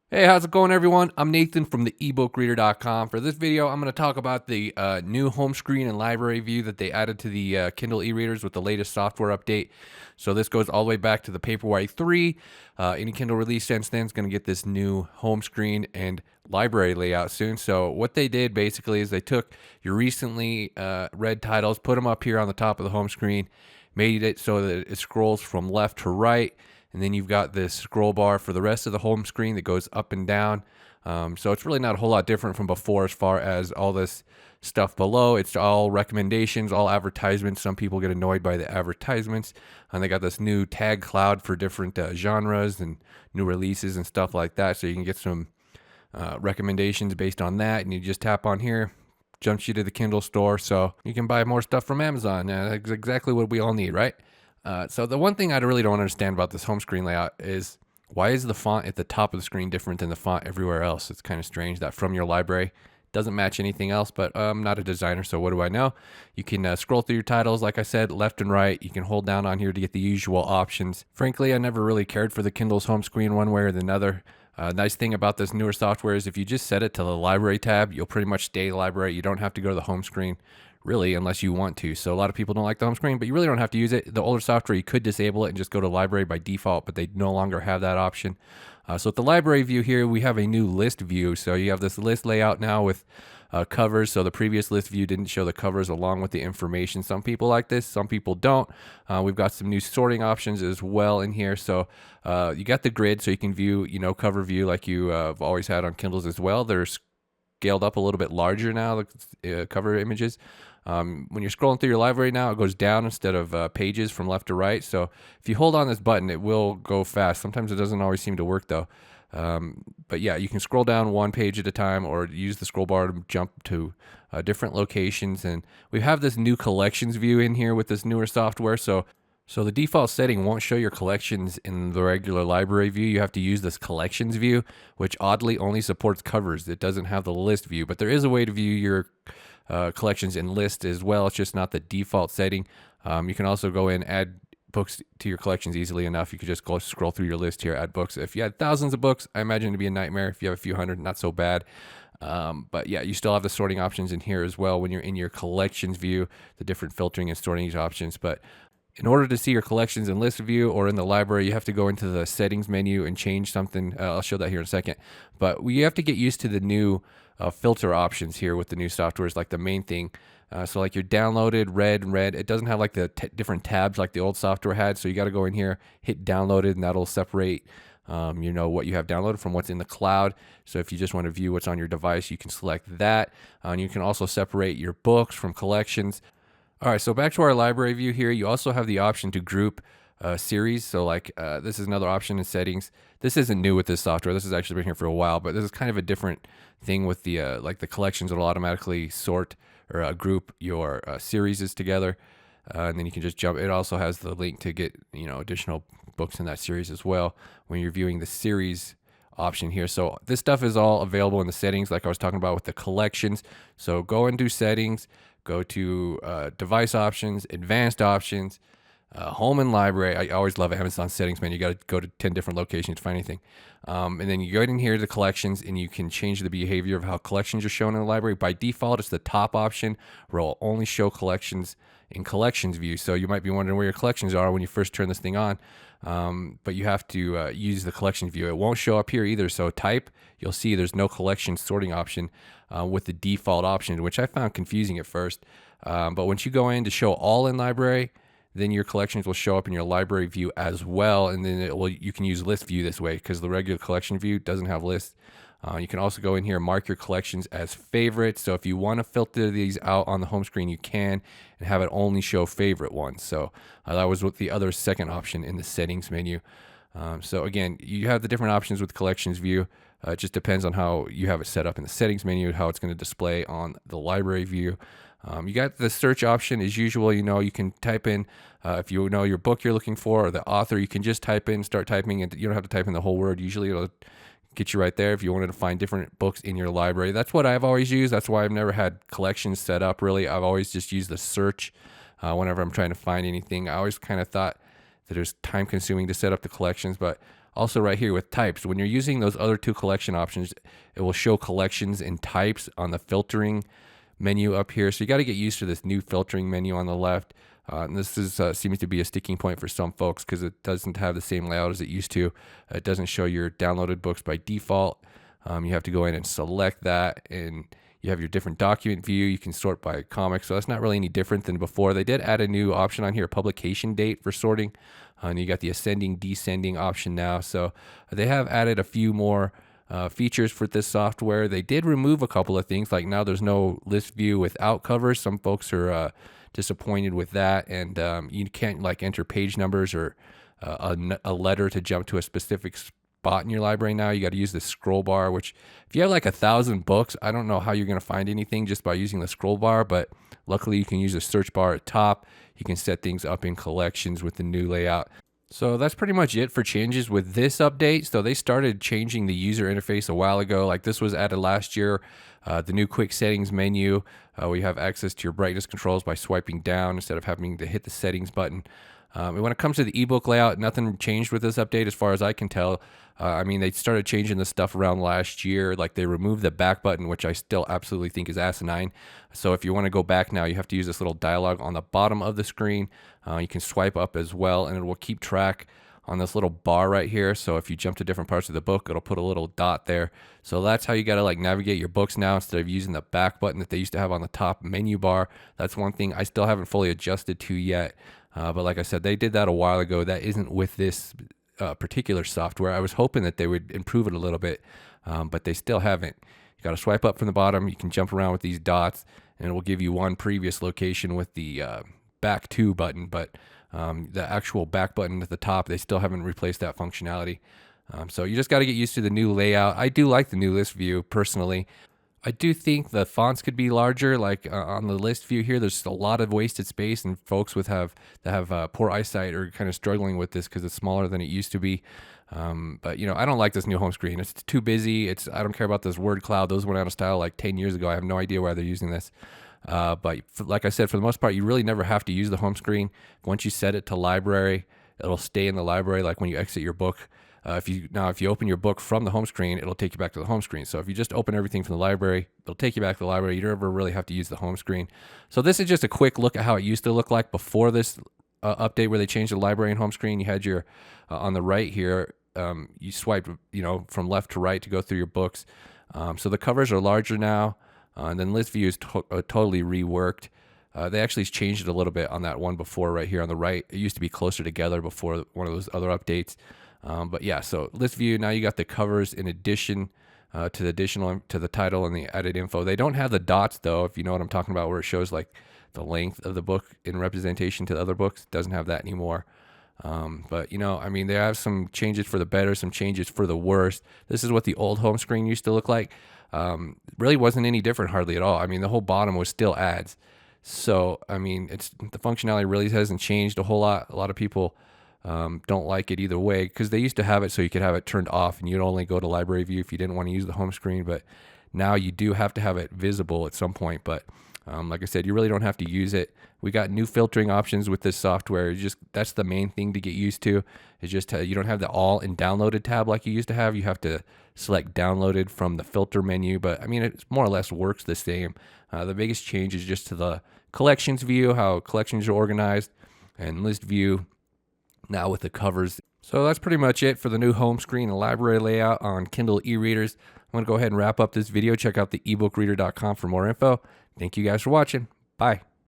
Hey, how's it going, everyone? I'm Nathan from the ebookreader.com. For this video, I'm going to talk about the new home screen and library view that they added to the Kindle e-readers with the latest software update. So this goes all the way back to the Paperwhite 3. Any Kindle release since then is going to get this new home screen and library layout soon. So what they did basically is they took your recently read titles, put them up here on the top of the home screen, made it so that it scrolls from left to right. And then you've got this scroll bar for the rest of the home screen that goes up and down. So it's really not a whole lot different from before as far as all this stuff below. It's all recommendations, all advertisements. Some people get annoyed by the advertisements. And they got this new tag cloud for different genres and new releases and stuff like that. So you can get some recommendations based on that. And you just tap on here, jumps you to the Kindle store. So you can buy more stuff from Amazon. That's exactly what we all need, right? So the one thing I really don't understand about this home screen layout is why is the font at the top of the screen different than the font everywhere else? It's kind of strange that from your library doesn't match anything else, but I'm not a designer, so what do I know? You can scroll through your titles, like I said, left and right. You can hold down on here to get the usual options. Frankly, I never really cared for the Kindle's home screen one way or the other. Nice thing about this newer software is if you just set it to the library tab, you'll pretty much stay library. You don't have to go to the home screen really unless you want to. So a lot of people don't like the home screen, but you really don't have to use it. The older software, you could disable it and just go to library by default, but they no longer have that option. So with the library view here, we have a new list view. So you have this list layout now with covers. So the previous list view didn't show the covers along with the information. Some people like this, some people don't. We've got some new sorting options as well in here. So you got the grid, so you can view, cover view like you have always had on Kindles as well. They're scaled up a little bit larger now, the cover images. When you're scrolling through your library now, it goes down instead of pages from left to right. So if you hold on this button, it will go fast. Sometimes it doesn't always seem to work though. But yeah, you can scroll down one page at a time or use the scroll bar to jump to different locations. And we have this new collections view in here with this newer software. So the default setting won't show your collections in the regular library view. You have to use this collections view, which oddly only supports covers. It doesn't have the list view, but there is a way to view your collections in list as well. It's just not the default setting. You can also go in, add books to your collections easily enough. You could just go scroll through your list here, add books. If you had thousands of books, I imagine it'd be a nightmare. If you have a few hundred, not so bad. But yeah, you still have the sorting options in here as well when you're in your collections view, the different filtering and sorting options. But in order to see your collections in list view or in the library, you have to go into the settings menu and change something. I'll show that here in a second. But you have to get used to the new filter options here with the new software is like the main thing. So like your downloaded, read, it doesn't have like the different tabs like the old software had. So you got to go in here, hit downloaded, and that'll separate what you have downloaded from what's in the cloud. So if you just want to view what's on your device, you can select that. And you can also separate your books from collections. All right, so back to our library view here. You also have the option to group series. So like this is another option in settings. This isn't new with this software. This has actually been here for a while, but this is kind of a different thing with the like the collections. It'll automatically sort or group your series together, and then you can just jump. It also has the link to get additional books in that series as well when you're viewing the series option here. So this stuff is all available in the settings like I was talking about with the collections. So go and do settings, go to device options, advanced options, home and library. I always love Amazon settings, man. You got to go to 10 different locations to find anything. And then you go in here to collections and you can change the behavior of how collections are shown in the library. By default, it's the top option where it'll only show collections in collections view. So you might be wondering where your collections are when you first turn this thing on. But you have to use the collection view. It won't show up here either. So you'll see there's no collection sorting option with the default option, which I found confusing at first. But once you go in to show all in library, then your collections will show up in your library view as well. And then you can use list view this way because the regular collection view doesn't have lists. You can also go in here and mark your collections as favorites. So if you want to filter these out on the home screen, you can and have it only show favorite ones. So that was what the other second option in the settings menu. So again, you have the different options with collections view. It just depends on how you have it set up in the settings menu, how it's going to display on the library view. You got the search option as usual. You can type in if you know your book you're looking for or the author, you can just start typing, and you don't have to type in the whole word. Usually it'll get you right there if you wanted to find different books in your library. That's what I've always used. That's why I've never had collections set up really. I've always just used the search whenever I'm trying to find anything. I always kind of thought that it was time consuming to set up the collections, but Also right here with types, when you're using those other two collection options, it will show collections and types on the filtering menu up here. So you got to get used to this new filtering menu on the left. And this is seems to be a sticking point for some folks because it doesn't have the same layout as it used to. It doesn't show your downloaded books by default. You have to go in and select that, and you have your different document view. You can sort by comics, so that's not really any different than before. They did add a new option on here, publication date for sorting, and you got the ascending, descending option now. So they have added a few more features for this software. They did remove a couple of things, like now there's no list view without covers. Some folks are disappointed with that, and you can't like enter page numbers or a letter to jump to a specific spot in your library now. You got to use the scroll bar, which if you have like 1,000 books, I don't know how you're going to find anything just by using the scroll bar, but luckily you can use the search bar at top. You can set things up in collections with the new layout. So that's pretty much it for changes with this update. So they started changing the user interface a while ago. Like this was added last year. The new quick settings menu, where you have access to your brightness controls by swiping down instead of having to hit the settings button. And when it comes to the ebook layout, nothing changed with this update as far as I can tell. I mean, they started changing the stuff around last year. Like they removed the back button, which I still absolutely think is asinine. So if you want to go back now, you have to use this little dialog on the bottom of the screen. You can swipe up as well, and it will keep track on this little bar right here. So if you jump to different parts of the book, it'll put a little dot there. So that's how you got to like navigate your books now instead of using the back button that they used to have on the top menu bar. That's one thing I still haven't fully adjusted to yet. But like I said, they did that a while ago. That isn't with this particular software. I was hoping that they would improve it a little bit, but they still haven't. You got to swipe up from the bottom. You can jump around with these dots, and it will give you one previous location with the back to button, but the actual back button at the top, they still haven't replaced that functionality. So you just got to get used to the new layout. I do like the new list view personally. I do think the fonts could be larger. Like on the list view here, there's a lot of wasted space, and folks that have poor eyesight are kind of struggling with this because it's smaller than it used to be. But I don't like this new home screen. It's too busy. I don't care about this word cloud. Those went out of style like 10 years ago. I have no idea why they're using this. But like I said, for the most part, you really never have to use the home screen. Once you set it to library, it'll stay in the library. Like when you exit your book, if you open your book from the home screen, it'll take you back to the home screen. So if you just open everything from the library, it'll take you back to the library. You never really have to use the home screen. So this is just a quick look at how it used to look like before this update, where they changed the library and home screen. You had your on the right here, you swiped from left to right to go through your books. So the covers are larger now, and then list view is totally reworked. They actually changed it a little bit on that one before right here on the right. It used to be closer together before one of those other updates. But yeah, so list view, now you got the covers in addition to the title and the added info. They don't have the dots though, if you know what I'm talking about, where it shows like the length of the book in representation to the other books. It doesn't have that anymore. But I mean, they have some changes for the better, some changes for the worse. This is what the old home screen used to look like. Really wasn't any different hardly at all. I mean, the whole bottom was still ads. So, I mean, the functionality really hasn't changed a whole lot. A lot of people don't like it either way, because they used to have it so you could have it turned off and you'd only go to library view if you didn't want to use the home screen. But now you do have to have it visible at some point. But like I said, you really don't have to use it. We got new filtering options with this software. That's the main thing to get used to. Is just you don't have the all and downloaded tab like you used to have. You have to select downloaded from the filter menu. But I mean, it more or less works the same. The biggest change is just to the collections view, how collections are organized, and list view now with the covers. So that's pretty much it for the new home screen and library layout on Kindle e-readers. I'm going to go ahead and wrap up this video. Check out the ebookreader.com for more info. Thank you guys for watching. Bye.